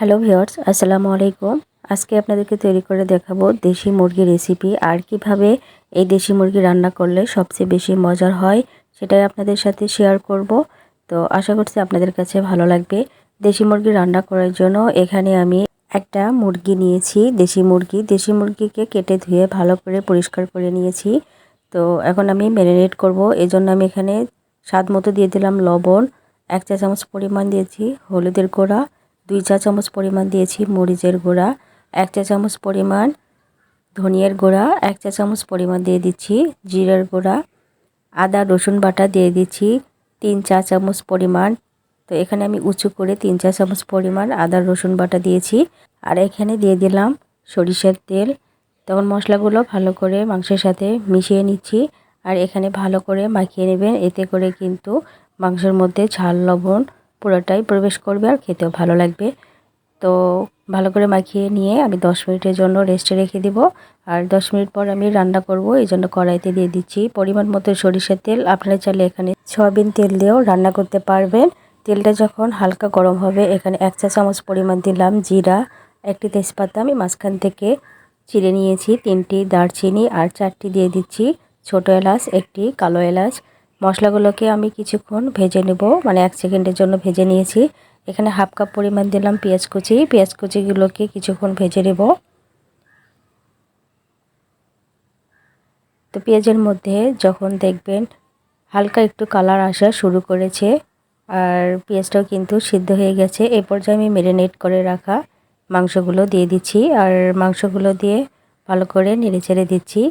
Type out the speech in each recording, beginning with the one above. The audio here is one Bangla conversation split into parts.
হ্যালো ভিউয়ার্স, আসসালামু আলাইকুম। আজকে আপনাদেরকে তৈরি করে দেখাবো দেশি মুরগির রেসিপি আর কিভাবে এই দেশি মুরগি রান্না করলে সবচেয়ে বেশি মজার হয় সেটাই আপনাদের সাথে শেয়ার করব। তো আশা করছি আপনাদের কাছে ভালো লাগবে। দেশি মুরগি রান্না করার জন্য এখানে আমি একটা মুরগি নিয়েছি, দেশি মুরগিকে কেটে ধুয়ে ভালো করে পরিষ্কার করে নিয়েছি। তো এখন আমি ম্যারিনেট করব। এজন্য আমি এখানে স্বাদ মতো দিয়ে দিলাম লবণ, 1 চা চামচ পরিমাণ দিয়েছি হলুদের গুঁড়া, 2 চা চামচ পরিমাণ দিয়েছি মরিচের গুঁড়া, 1 চা চামচ পরিমাণ ধনিয়ার গুঁড়া, 1 চা চামচ পরিমাণ দিয়ে দিচ্ছি জিরার গুঁড়া, আদা রসুন বাটা দিয়ে দিচ্ছি 3 চা চামচ পরিমাণ। তো এখানে আমি উঁচু করে 3 চা চামচ পরিমাণ আদা রসুন বাটা দিয়েছি। আর এখানে দিয়ে দিলাম সরিষার তেল। তখন মশলাগুলো ভালো করে মাংসের সাথে মিশিয়ে নিচ্ছি। আর এখানে ভালো করে মাখিয়ে নেবেন, এতে করে কিন্তু মাংসের মধ্যে ঝাল লবণ পুরোটাই প্রবেশ করবে আর খেতেও ভালো লাগবে। তো ভালো করে মাখিয়ে নিয়ে আমি 10 মিনিটের জন্য রেস্টে রেখে দিব। আর 10 মিনিট পর আমি রান্না করব, এই জন্য কড়াইতে দিয়ে দিচ্ছি পরিমাণ মতো সরিষার তেল। আপনারা চাইলে এখানে সয়াবিন তেল দিয়েও রান্না করতে পারবেন। তেলটা যখন হালকা গরম হবে এখানে 1 চা চামচ পরিমাণ দিলাম জিরা, একটি তেজপাতা আমি মাঝখান থেকে চিড়ে নিয়েছি, 3টি দারচিনি আর 4টি দিয়ে দিচ্ছি ছোট এলাচ, একটি কালো এলাচ। মশলাগুলোকে আমি কিছুক্ষণ ভেজে নেব, মানে 1 সেকেন্ডের জন্য ভেজে নিয়েছি। এখানে হাফ কাপ পরিমাণ দিলাম পেঁয়াজ কুচিগুলোকে কিছুক্ষণ ভেজে নেব। তো পেঁয়াজের মধ্যে যখন দেখবেন হালকা একটু কালার আসা শুরু করেছে আর পেঁয়াজটাও কিন্তু সিদ্ধ হয়ে গেছে, এই পর্যায়ে আমি ম্যারিনেট করে রাখা মাংসগুলো দিয়ে দিচ্ছি। আর মাংসগুলো দিয়ে ভালো করে নেড়েচেড়ে দিচ্ছি।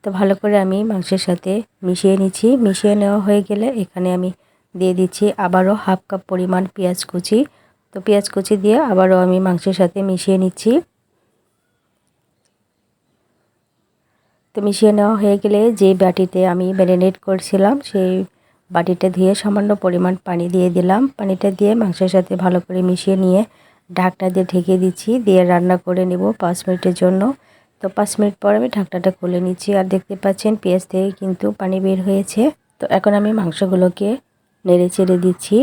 তো ভালো করে আমি মাংসের সাথে মিশিয়ে নিচ্ছি। মিশিয়ে নেওয়া হয়ে গেলে এখানে আমি দিয়ে দিচ্ছি আবারও হাফ কাপ পরিমাণ পেঁয়াজ কুচি। তো পেঁয়াজ কুচি দিয়ে আবারও আমি মাংসের সাথে মিশিয়ে নিচ্ছি। তো মিশিয়ে নেওয়া হয়ে গেলে যে বাটিতে আমি ম্যারিনেট করছিলাম সেই বাটিটা ধুয়ে সামান্য পরিমাণ পানি দিয়ে দিলাম। পানিটা দিয়ে মাংসের সাথে ভালো করে মিশিয়ে নিয়ে ঢাকনা দিয়ে ঢেকে দিচ্ছি, দিয়ে রান্না করে নেব 5 মিনিটের জন্য। তো 5 মিনিট পর আমি ঢাকনাটা খুলে নিচ্ছি আর দেখতে পাচ্ছেন পেঁয়াজ থেকে কিন্তু পানি বের হয়েছে। তো এখন আমি মাংসগুলোকে নেড়ে চেড়ে দিচ্ছি।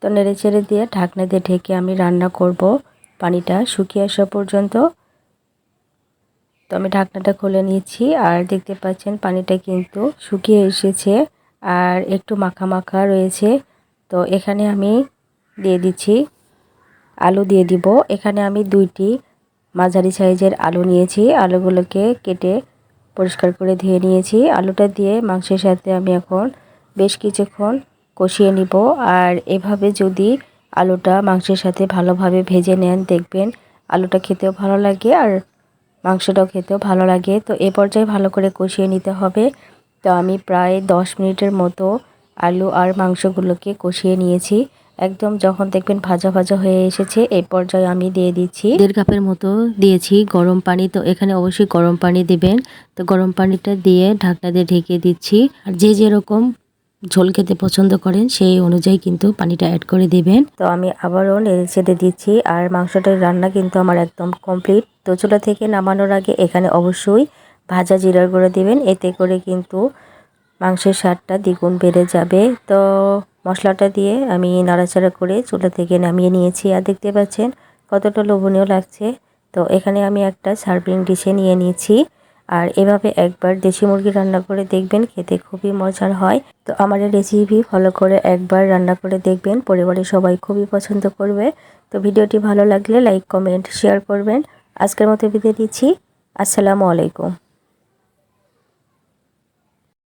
তো নেড়ে চেড়ে দিয়ে ঢাকনা দিয়ে ঢেকে আমি রান্না করব পানিটা শুকিয়ে আসা পর্যন্ত। তো আমি ঢাকনাটা খুলে নিয়েছি আর দেখতে পাচ্ছেন পানিটা কিন্তু শুকিয়ে এসেছে আর একটু মাখা মাখা রয়েছে। তো এখানে আমি দিয়ে দিচ্ছি আলু দিয়ে দিব। এখানে আমি 2টি মাঝারি সাইজের আলু নিয়েছি, আলুগুলোকে কেটে পরিষ্কার করে ধুয়ে নিয়েছি। আলুটা দিয়ে মাংসের সাথে আমি এখন বেশ কিছুক্ষণ কষিয়ে নিব। আর এভাবে যদি আলুটা মাংসের সাথে ভালোভাবে ভেজে নেন দেখবেন আলুটা খেতেও ভালো লাগে আর মাংসটাও খেতেও ভালো লাগে। তো এ পর্যায়ে ভালো করে কষিয়ে নিতে হবে। তো আমি প্রায় 10 মিনিটের মতো আলু আর মাংসগুলোকে কষিয়ে নিয়েছি। একদম যখন দেখবেন ভাজা ভাজা হয়ে এসেছে এই পর্যায়ে আমি দিয়ে দিচ্ছি 1.5 কাপের মতো দিয়েছি গরম পানি। তো এখানে অবশ্যই গরম পানি দিবেন। তো গরম পানিটা দিয়ে ঢাকনা দিয়ে ঢেকে দিচ্ছি। আর যে যেরকম ঝোল খেতে পছন্দ করেন সেই অনুযায়ী কিন্তু পানিটা অ্যাড করে দিবেন। তো আমি আবারও নেড়ে চেড়ে দিচ্ছি আর মাংসটার রান্না কিন্তু আমার একদম কমপ্লিট। তো চুলা থেকে নামানোর আগে এখানে অবশ্যই ভাজা জিরার গুঁড়ো দিবেন, এতে করে কিন্তু মাংসের স্বাদটা দ্বিগুণ বেড়ে যাবে। তো মশলাটা দিয়ে আমি নাড়াচাড়া করে চুলা থেকে নামিয়ে নিয়েছি আর দেখতে পাচ্ছেন কতটা লোভনীয় লাগছে। তো এখানে আমি একটা সার্ভিং ডিশে নিয়ে নিয়েছি। আর এভাবে একবার দেশি মুরগি রান্না করে দেখবেন, খেতে খুবই মজার হয়। তো আমার এই রেসিপি ফলো করে একবার রান্না করে দেখবেন, পরিবারের সবাই খুবই পছন্দ করবে। তো ভিডিওটি ভালো লাগলে লাইক কমেন্ট শেয়ার করবেন। আজকের মতো বিদায় দিচ্ছি। আসসালামু আলাইকুম।